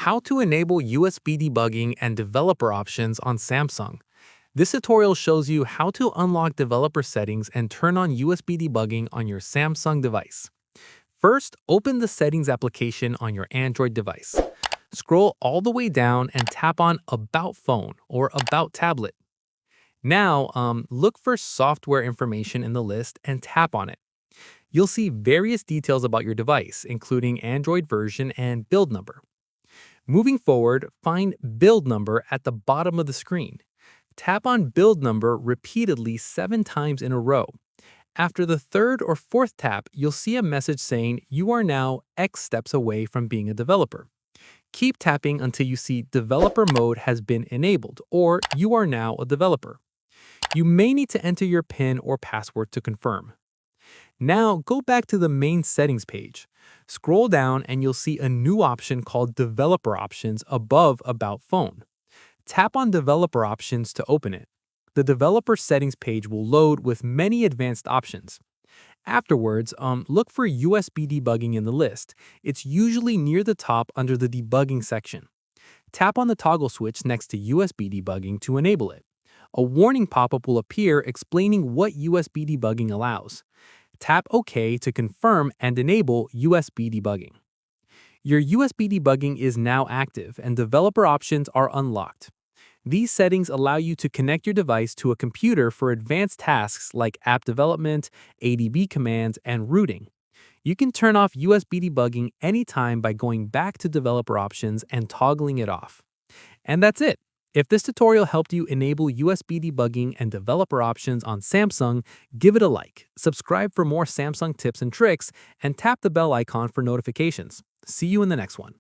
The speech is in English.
How to enable USB debugging and developer options on Samsung. This tutorial shows you how to unlock developer settings and turn on USB debugging on your Samsung device. First, open the Settings application on your Android device. Scroll all the way down and tap on About Phone or About Tablet. Now, look for software information in the list and tap on it. You'll see various details about your device, including Android version and build number. Moving forward, find Build Number at the bottom of the screen. Tap on Build Number repeatedly 7 times in a row. After the third or fourth tap, you'll see a message saying you are now X steps away from being a developer. Keep tapping until you see Developer Mode has been enabled or you are now a developer. You may need to enter your PIN or password to confirm. Now go back to the main settings page. Scroll down and you'll see a new option called Developer Options above About Phone. Tap on Developer Options to open it. The Developer Settings page will load with many advanced options. Afterwards, look for USB Debugging in the list. It's usually near the top under the Debugging section. Tap on the toggle switch next to USB Debugging to enable it. A warning pop-up will appear explaining what USB Debugging allows. Tap OK to confirm and enable USB debugging. Your USB debugging is now active and developer options are unlocked. These settings allow you to connect your device to a computer for advanced tasks like app development, ADB commands, and rooting. You can turn off USB debugging anytime by going back to developer options and toggling it off. And that's it. If this tutorial helped you enable USB debugging and developer options on Samsung, give it a like, subscribe for more Samsung tips and tricks, and tap the bell icon for notifications. See you in the next one.